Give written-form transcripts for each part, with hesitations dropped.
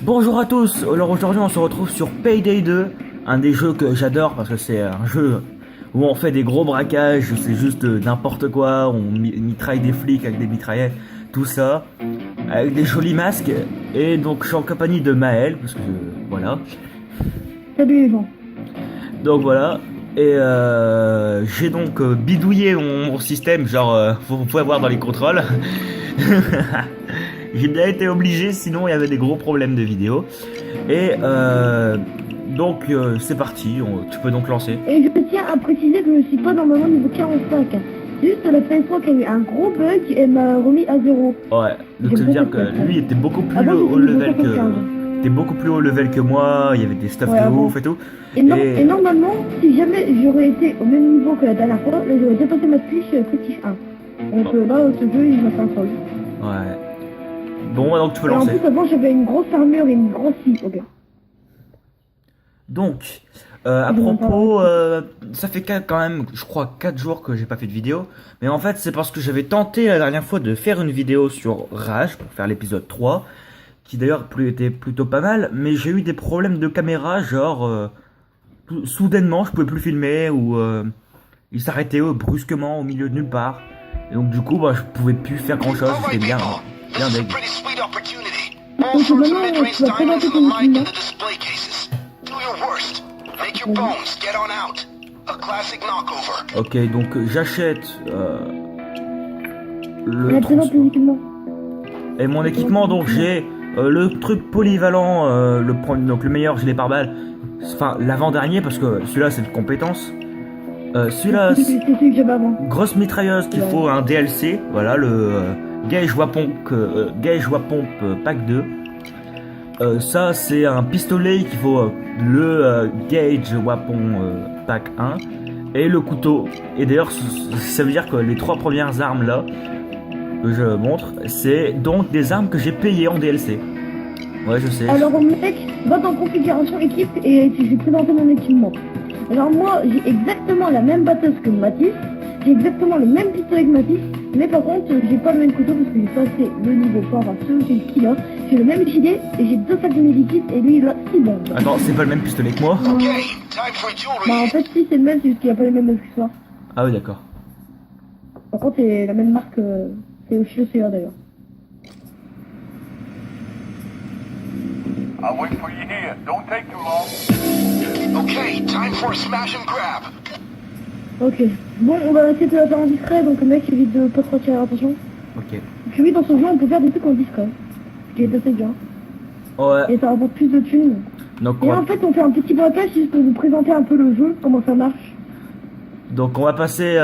Bonjour à tous, alors aujourd'hui on se retrouve sur Payday 2, un des jeux que j'adore parce que c'est un jeu où on fait des gros braquages, c'est juste n'importe quoi, on mitraille des flics avec des mitraillettes, tout ça, avec des jolis masques, et donc je suis en compagnie de Maël, parce que voilà, Salut les gens. donc voilà, et j'ai donc bidouillé mon système, genre vous pouvez voir dans les contrôles. J'ai bien été obligé, sinon il y avait des gros problèmes de vidéo. Et donc c'est parti, tu peux donc lancer. Et je tiens à préciser que je suis pas normalement niveau 45. Juste la PS3 qui a eu un gros bug et m'a remis à 0. Ouais, donc ça veut dire que lui était beaucoup plus haut level que... T'es beaucoup plus haut level que moi, il y avait des stuff de ouf et tout. Et normalement, si jamais j'aurais été au même niveau que la dernière fois, là j'aurais dépassé ma fiche prestige 1. Donc là, ce jeu il m'a fait un sol. Ouais. Bon, donc tu peux et lancer. En plus, avant j'avais une grosse armure et une grosse scie. Ok. Donc, à propos, ça fait quand même, je crois, 4 jours que j'ai pas fait de vidéo. Mais en fait, c'est parce que j'avais tenté la dernière fois de faire une vidéo sur Rage, pour faire l'épisode 3, qui d'ailleurs était plutôt pas mal, mais j'ai eu des problèmes de caméra, genre, soudainement, je pouvais plus filmer, ou il s'arrêtait brusquement au milieu de nulle part. Et donc du coup, bah, je pouvais plus faire grand chose, c'était bien deg. Donc maintenant, tu vas présenter ton équipement. Ok, donc j'achète le Présente ton équipement. et mon équipement, donc j'ai le truc polyvalent, donc le meilleur gilet pare-balles, enfin l'avant-dernier parce que celui-là c'est de compétence. Celui-là, C'est celui que j'avais avant. grosse mitrailleuse qu'il faut un DLC, voilà le Gauge Wapomp pack 2. Ça c'est un pistolet qu'il faut le Gauge Wapon pack 1 et le couteau. Et d'ailleurs ça veut dire que les 3 premières armes là que je montre, c'est donc des armes que j'ai payées en DLC. Ouais, je sais. Alors mec, va dans configuration équipe et je vais présenter mon équipement. Alors moi, j'ai exactement la même batteuse que Mathis, j'ai exactement le même pistolet que Mathis, mais par contre, j'ai pas le même couteau parce que j'ai passé le niveau fort à ceux qui là. J'ai le même gilet et j'ai 2 sacs de médicaments et lui il a 6 bombes. Attends, c'est pas le même pistolet que moi? Bah en fait si c'est le même, c'est juste qu'il a pas les mêmes accessoires. Ah oui, d'accord. Par contre c'est la même marque, c'est aussi OCA d'ailleurs. I'll wait for you here. Don't take too long. Okay, time for a smash and grab. Ok, bon on va essayer de la faire en discret, donc le mec évite de pas trop attirer l'attention. Ok. Puis oui, dans ce jeu on peut faire des trucs en discret, ce qui est assez bien. Ouais. Et ça rapporte plus de thunes. Donc Et en fait on fait un petit braquage juste pour vous présenter un peu le jeu, comment ça marche. on va passer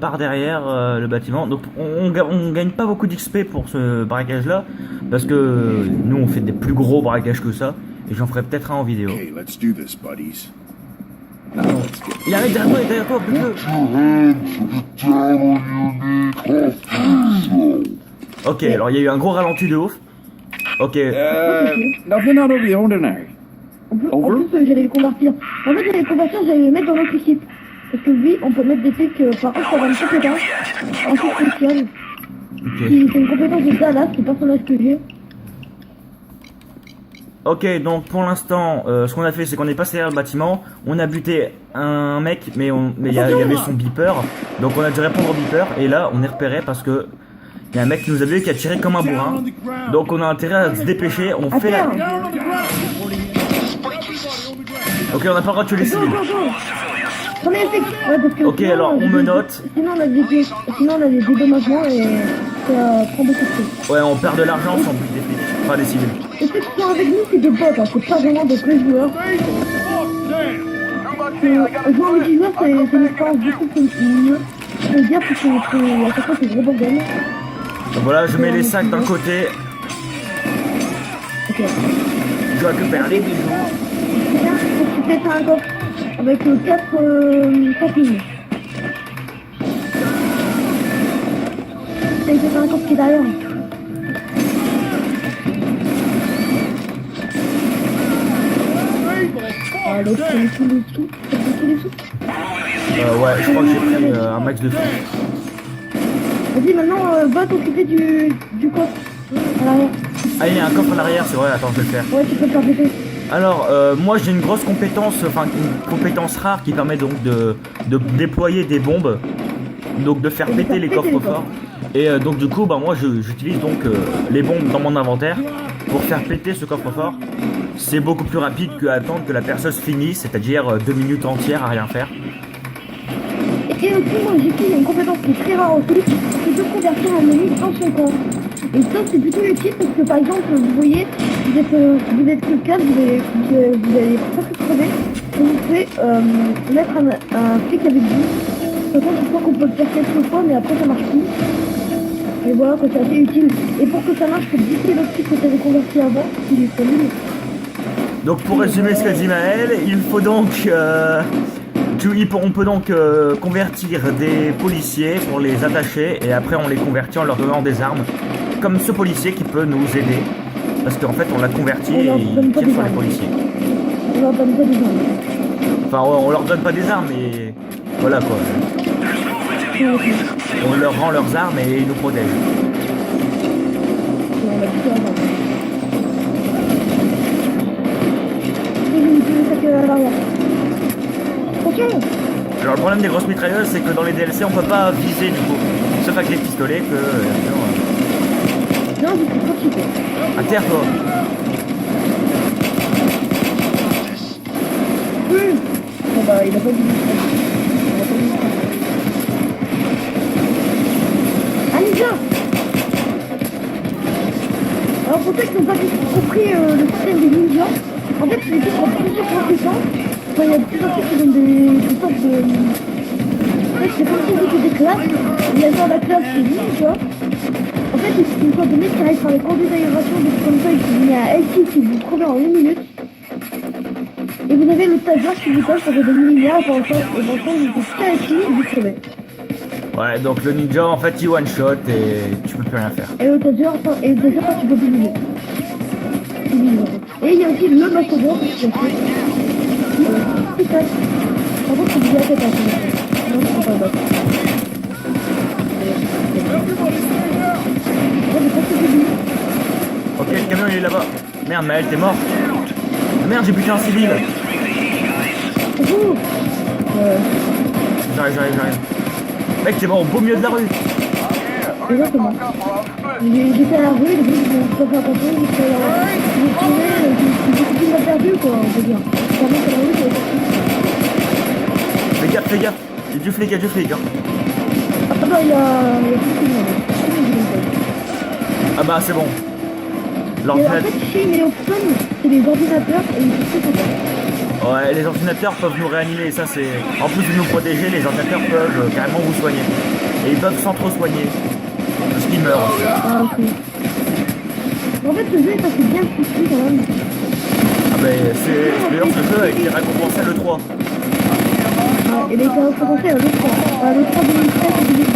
par derrière le bâtiment. Donc on gagne pas beaucoup d'XP pour ce braquage là, parce que nous on fait des plus gros braquages que ça, et j'en ferai peut-être un en vidéo. Okay, let's do this, buddies. Il arrive derrière toi, bleu. Ok, alors il y a eu un gros ralenti de ouf. Ok. Nothing out of the ordinary. En plus j'allais le convertir. En fait j'allais le convertir, j'allais le mettre dans notre équipe. Parce que oui, on peut mettre des trucs, par contre ça va une compétence, un truc spécial. Ok. Qui c'est une compétence de Dallas, c'est le personnage que j'ai. Ok, donc pour l'instant, ce qu'on a fait, c'est qu'on est passé derrière le bâtiment, on a buté un mec, mais il y avait son beeper, donc on a dû répondre au beeper, et là on est repéré parce que il y a un mec qui nous a vu qui a tiré comme un bourrin, donc on a intérêt à se dépêcher, on fait la... Ok, on n'a pas le droit de tuer les civils. Premier effet. Ouais, parce que Ok, sinon, alors on me note. Sinon on a des dédommagements et ça prend beaucoup de temps. Ouais, on perd de l'argent sans buter des flics, enfin des civils. Et ceux qui sont avec nous c'est des bots, hein, c'est pas vraiment des vrais joueurs. Jouer avec des joueurs c'est une expérience beaucoup plus mieux. Je veux dire que à chaque fois c'est gros bordel. Donc voilà, je mets les sacs d'un côté, Ok. je récupère les bijoux. Tiens, faut que tu fais ça un coffre. Avec 4 lignes. T'as fait un coffre qui est derrière. Ah, l'autre, c'est tous les sous. Ouais, je crois que j'ai pris un max de sous. Vas-y, maintenant, va t'occuper du coffre. À l'arrière. Ah, il y a un coffre à l'arrière, c'est vrai, attends, je vais le faire. Ouais, tu peux le faire péter. Alors, moi j'ai une grosse compétence, enfin une compétence rare qui permet donc de déployer des bombes, donc de faire Et de péter faire les péter coffres les forts. Et donc du coup, bah moi j'utilise donc les bombes dans mon inventaire pour faire péter ce coffre fort. C'est beaucoup plus rapide que attendre que la perceuse finisse, c'est-à-dire 2 minutes entières à rien faire. Et aussi, moi, j'utilise une compétence qui est très rare aussi, c'est de convertir un ennemi dans son camp. Et ça, c'est plutôt utile parce que, par exemple, vous voyez, vous êtes quelqu'un, vous allez presque crever, et vous pouvez mettre un flic avec vous. De toute façon, je crois qu'on peut le faire quelques fois, mais après, ça marche plus. Et voilà, quoi, c'est assez utile. Et pour que ça marche, faut buter le flic que tu avais converti avant, il est solide. Donc pour résumer ce qu'a dit Maël, il faut donc... on peut donc convertir des policiers pour les attacher et après on les convertit en leur donnant des armes. Comme ce policier qui peut nous aider. Parce qu'en fait on l'a converti et il tire sur les policiers. On leur donne pas des armes. Enfin on leur donne pas des armes mais voilà quoi. On leur rend leurs armes et ils nous protègent. On va buter avant. Attention. Alors le problème des grosses mitrailleuses c'est que dans les DLC on peut pas viser du coup. Sauf avec les pistolets que... Non, je suis trop cheaté. à terre toi. Bon bah, il a pas dit ça. Allez, viens. Alors pour ceux qui n'ont pas compris le système des ninjas, en fait c'est des trucs en plusieurs compétences. Enfin, il y a plusieurs trucs qui donnent des sortes de... En fait c'est comme si c'était des classes. Il y a genre la classe de ninja. En fait c'est une sorte de mec qui arrive par les conduits d'aération, des trucs comme ça, et qui met un LT qui vous crevez en 1 minute. Et vous avez le taser qui vous passe, ça fait des milliards, et pendant ça, vous faites ça ici, et vous crevez. Ouais donc le ninja en fait il one shot et tu peux plus rien faire. Et le taser, tu peux plus bouger. Et il y a aussi le mastodonte qui est fait. Putain. Par contre, c'est bien fait pas. Non, c'est pas bête. Ok le camion il est là-bas. Merde Maël t'es mort. Merde j'ai buté un civil. J'arrive. Mec t'es mort au beau milieu de la rue. Exactement. J'étais à la rue, les gens ils ont pas fait attention, j'ai tourné, j'ai beaucoup de perdu quoi, on peut dire. Vraiment, c'est la rue, c'est Fais gaffe. Il y a du flic hein. Ah bah, il y a plus de monde. Ah bah c'est bon. Et en L'ordinateur... fait, chez Neoxon, c'est les ordinateurs et ils sont très contents. Ouais, les ordinateurs peuvent nous réanimer, ça c'est... En plus de nous protéger, les ordinateurs peuvent carrément vous soigner. Et ils peuvent sans trop soigner. Parce qu'ils meurent aussi. Ah, ok. En fait, le jeu est assez bien foutu quand même. Ah bah c'est d'ailleurs ce jeu a été récompensé le 3. Ah, et il a été récompensé à l'autre 3. À l'autre 3 2013 et 2012.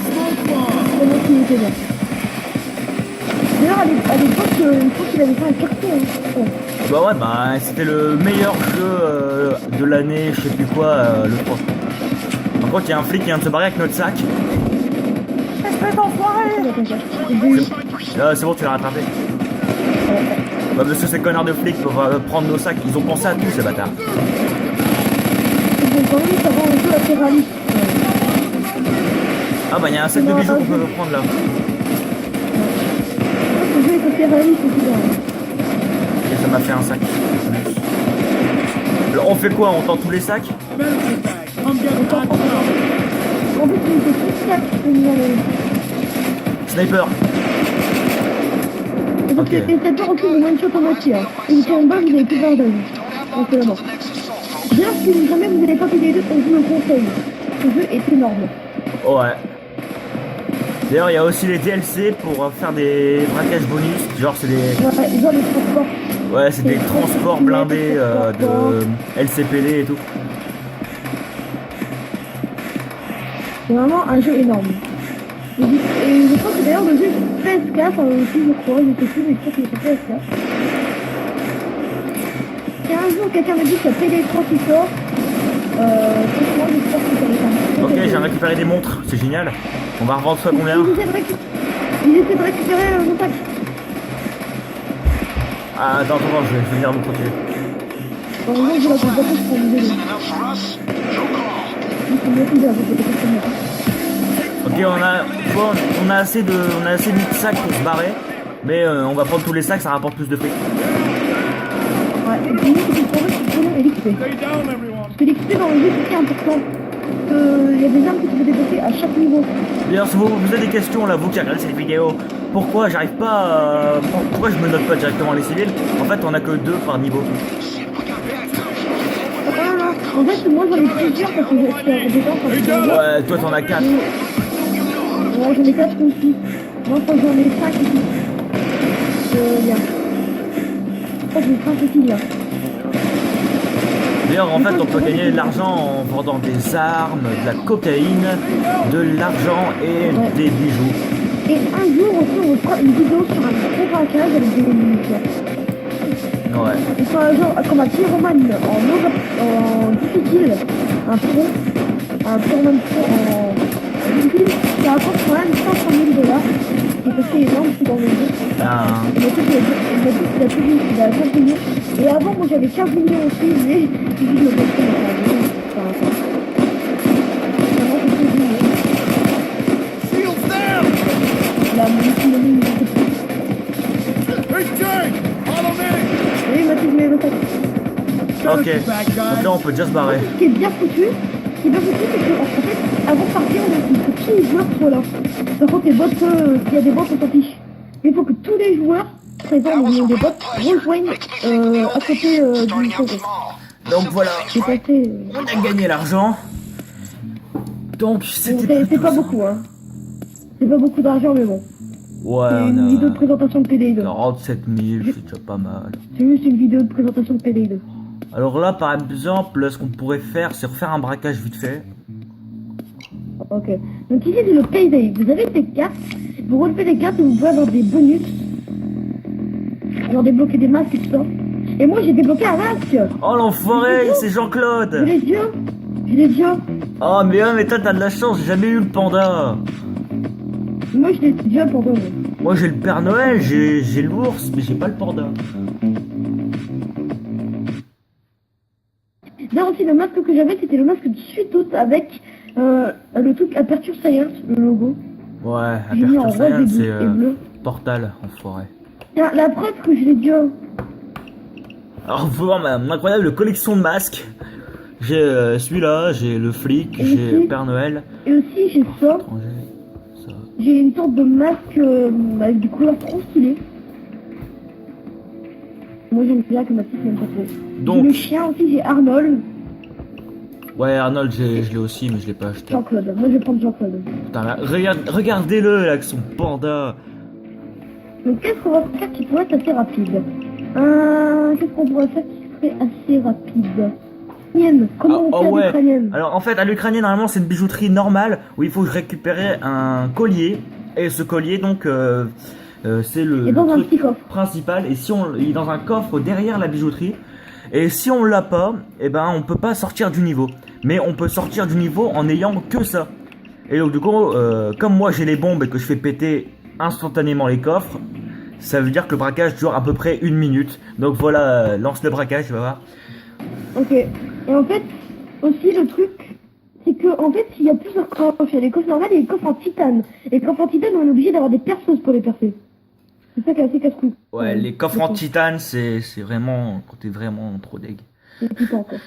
C'est moi qui était là. D'ailleurs, à l'époque, une fois qu'il avait fait un carton. Hein. Bah ouais, bah c'était le meilleur jeu de l'année, je sais plus quoi, le 3. Par contre, il y a un flic qui vient de se barrer avec notre sac. Espèce d'enfoiré! C'est bon, tu l'as rattrapé. Bah parce que ces connards de flics peuvent prendre nos sacs, ils ont pensé à tout ces bâtards. Bon, quand même, ça rend un peu assez réaliste. Ah bah il y a un sac de bijoux qu'on peut prendre là. Le jeu est assez réaliste aussi. Et ça m'a fait un sac. Alors on fait quoi? On tend tous les sacs? En fait, il était tout sac. Sniper! Et donc, les snipers aussi, ils ont one shot en moitié. Ils sont en bas, vous avez plus d'un deuil. Donc, c'est d'abord. D'ailleurs, si jamais vous n'avez pas fait les deux, je vous le conseille. Ce jeu est énorme. Ouais. D'ailleurs, il y a aussi les DLC pour faire des braquages bonus. Genre, c'est des. Ouais, genre les transports. Ouais, c'est des transports blindés de LCPD et tout. C'est vraiment un jeu énorme. Et je crois que d'ailleurs le jeu est PS4 aussi, je crois, je sais plus, mais je crois qu'il est PS4. Si un jour quelqu'un me dit qu'il y a PD3 qui sort, franchement, j'espère que ça va être un Ok, j'ai récupéré des montres, c'est génial. On va revendre ça combien? Vous Ils essaient de récupérer mon sac. Ah, attends, je vais venir vous protéger. Bon, moi, j'ai la grosse bateuse pour nous aider. Enough for us? No call. Ils sont bien fidèles avec les bateaux comme moi. Ok, on a assez de sacs pour se barrer. Mais on va prendre tous les sacs, ça rapporte plus de fric. Ouais, et puis nous, c'est le problème, c'est que l'XP. Parce que l'XP dans le jeu, c'est important. Il y a des armes que tu peux débloquer à chaque niveau. D'ailleurs, si vous avez des questions, là, vous qui regardez cette vidéo, pourquoi j'arrive pas pourquoi je me note pas directement les civils? En fait, on a que 2 par niveau. Non. En fait, moi, j'en ai plusieurs parce que j'étais en compétence. Ouais, toi t'en as 4. Ouais, j'en ai 4 aussi. Moi, je crois que j'en ai 5 ici. Bien. Je crois que j'ai 5 ici, là. D'ailleurs, en fait, on peut gagner de l'argent en vendant des armes, de la cocaïne, de l'argent et des bijoux. Et un jour aussi, on fera une vidéo sur un gros braquage avec des munitions. Ouais. On fera genre comme un pyromane en difficile, un pyromane pro en difficile, qui rapporte quand même 500 000 $. C'est assez énorme, c'est dans le jeu. Ah. Il a plus 15 millions. Et avant, moi j'avais 15 millions aussi, mais je me suis la munition de mine, oui, il m'a tout mis le sac. Ok. Donc là, on peut déjà se barrer. Ce qui est bien foutu, c'est que en fait, avant de partir, il faut que tous les joueurs soient là. Par contre, les bots, s'il y a des bots, on s'en fiche. Il faut que tous les joueurs présents au niveau des bots rejoignent à côté du projet. Donc voilà, C'est passé. on a gagné l'argent. Donc c'était C'est pas beaucoup, hein. C'est pas beaucoup d'argent, mais bon. Ouais, C'est une vidéo de présentation de PD2. 47 000, c'est déjà pas mal. C'est juste une vidéo de présentation de PD2. Alors là, par exemple, ce qu'on pourrait faire, c'est refaire un braquage vite fait. Ok. Donc ici, c'est le Payday. Vous avez des cartes. Vous relevez les cartes et vous pouvez avoir des bonus. Genre débloquer des masques et tout ça. Et moi, j'ai débloqué un masque. Oh l'enfoiré, c'est Je Jean-Claude. l'ai déjà. Je l'ai déjà. Oh mais ouais, mais toi t'as de la chance, j'ai jamais eu le panda. Moi, je l'ai déjà pour toi. Moi j'ai le Père Noël, j'ai l'ours, mais j'ai pas le panda. Là aussi, le masque que j'avais, c'était le masque de Suitos avec le truc Aperture Science, le logo. Ouais, J'ai mis en Aperture rose Science, c'est et bleu. Portal, enfoiré. Tiens, la preuve que je l'ai déjà. Alors vous voir ma incroyable collection de masques. J'ai celui-là, j'ai le flic, Et j'ai ici. Père Noël. Et aussi, j'ai ça. Étranger, ça. J'ai une sorte de masque avec des couleurs trop stylées. Moi, j'aime bien que ma petite n'aime pas trop. Donc- J'ai le chien aussi, j'ai Arnold. Ouais, Arnold, je l'ai aussi, mais je l'ai pas acheté. Jean-Claude. Moi, je vais prendre Jean-Claude. Putain, là, regardez-le là avec son panda. Donc, qu'est-ce qu'on va faire qui pourrait être assez rapide Qu'est-ce qu'on pourrait faire qui serait assez rapide Ukrainienne. Comment on fait à l'ukrainienne? Alors en fait, à l'ukrainienne, normalement, c'est une bijouterie normale où il faut récupérer un collier. Et ce collier, donc, c'est le, Et dans le un truc petit coffre. principal. Et si il est dans un coffre derrière la bijouterie. Et si on l'a pas, eh ben, on peut pas sortir du niveau. Mais on peut sortir du niveau en ayant que ça. Et donc du coup, comme moi j'ai les bombes et que je fais péter instantanément les coffres, ça veut dire que le braquage dure à peu près 1 minute. Donc voilà, lance le braquage, tu vas voir. Ok. Et en fait, aussi le truc, c'est que en fait, il y a plusieurs coffres. Il y a les coffres normales et les coffres en titane. Et les coffres en titane, on est obligé d'avoir des perceuses pour les percer. C'est ça qui est assez casse-cou. Ouais, les coffres en titane, c'est vraiment quand t'es vraiment trop deg. C'est titan, quoi.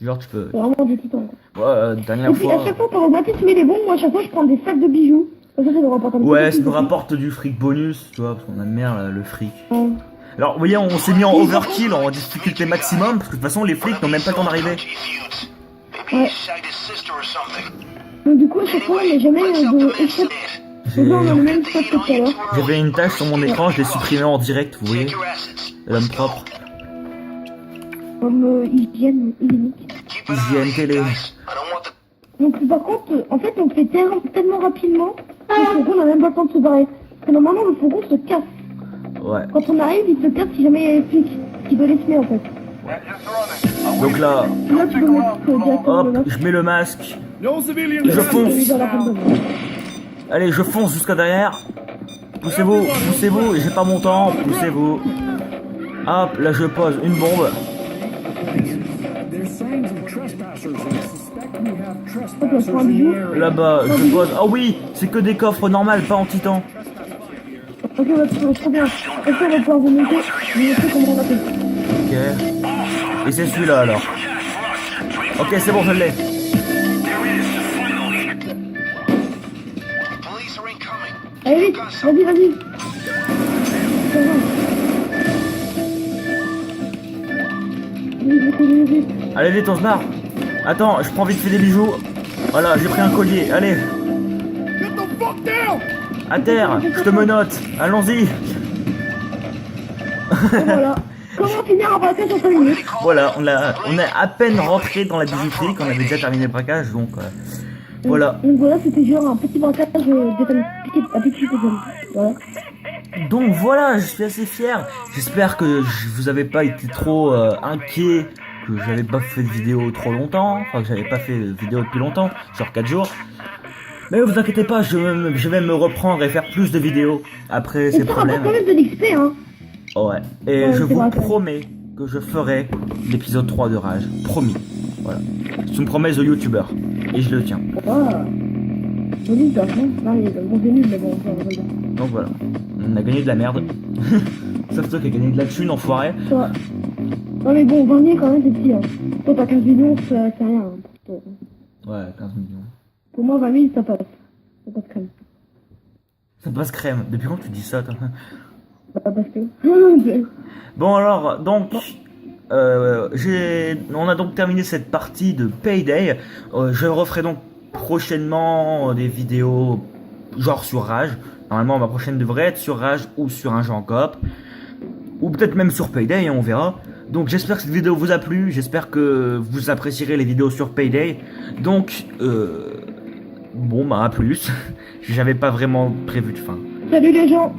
Genre tu peux. C'est vraiment du titan, quoi. Ouais, dernière Et puis à fois. chaque fois, pour augmenter, tu mets les bombes. Moi, à chaque fois, je prends des sacs de bijoux. Ça nous rapporte un petit Ouais, peu ça plus nous de rapporte du fric bonus, tu vois, parce qu'on aime bien le fric. fric. Alors, vous voyez, on s'est mis en overkill, en difficulté maximum, parce que de toute façon, les flics n'ont même pas le temps d'arriver. Ouais. Donc du coup, à chaque fois, on n'a jamais de échec. J'ai- On a le même stock que tout à l'heure. J'avais une tâche sur mon écran, je l'ai supprimée en direct, vous voyez. L'homme propre. Comme hygiène hygiénique. Hygiène télé. Donc par contre, en fait, on fait tellement rapidement que le fourgon n'a même pas le temps de se barrer. Parce que normalement, le fourgon se casse. Ouais. Quand on arrive, il se casse si jamais il y a les flics qui doit les semer en fait. Donc là, Là, tu peux mettre directement le hop, masque. je mets le masque. No civilians. Je fonce. Celui dans la fantôme. Allez, je fonce jusqu'à derrière. Poussez-vous, poussez-vous, j'ai pas mon temps, poussez-vous. Hop, là je pose une bombe. Ok, je prends un bijou. Là-bas, je pose. Oh oui, c'est que des coffres normaux, pas en titan. Ok, bah, trop bien. Est-ce qu'on va pouvoir vous montrer, comment on a fait? Ok. Et c'est celui-là alors. Ok, c'est bon, je l'ai. Police are incoming. Allez, vite, vas-y. C'est bon. Vite. Allez, vite, on se barre. Attends, je prends vite fait des bijoux. Voilà, j'ai pris un collier. Allez, Get the fuck down! à terre, je te menotte. Allons-y. Et voilà. Comment finir un braquage en 5 minutes? Voilà, on est à peine rentré dans la bijouterie qu'on avait déjà terminé le braquage, donc voilà. Donc voilà, c'était genre un petit braquage à piquer. Voilà. Donc voilà, je suis assez fier. J'espère que vous avez pas été trop inquiet, que j'avais pas fait de vidéo trop longtemps, enfin que j'avais pas fait de vidéo depuis longtemps, genre 4 jours. Mais vous inquiétez pas, je vais me reprendre et faire plus de vidéos après Et ces ça rapporte problèmes. quand même de l'XP, hein. Ouais. Et Ouais, je c'est vous vrai. promets que je ferai l'épisode 3 de Rage. Promis. Voilà. C'est une promesse de youtubeur. Et je le tiens. Ah. Joli, ça, non? Non, il est bon, c'est nul, mais bon, ça va bien. Donc voilà. On a gagné de la merde. Sauf toi qui a gagné de la thune, enfoiré. Toi. Non, mais bon, 20 000 quand même, c'est petit, hein. Toi, t'as 15 millions, c'est rien, hein, pour toi. Ouais, 15 millions. Pour moi, 20 000, ça passe. Ça passe crème. Ça passe crème. Depuis quand tu dis ça, toi? Bah, parce que. Bon alors, donc... on a donc terminé cette partie de Payday. Je referai donc prochainement des vidéos genre sur Rage. Normalement ma prochaine devrait être sur Rage ou sur un jeu en coop. Ou peut-être même sur Payday, hein, on verra. Donc j'espère que cette vidéo vous a plu. J'espère que vous apprécierez les vidéos sur Payday. Donc, bon bah à plus. J'avais pas vraiment prévu de fin. Salut les gens!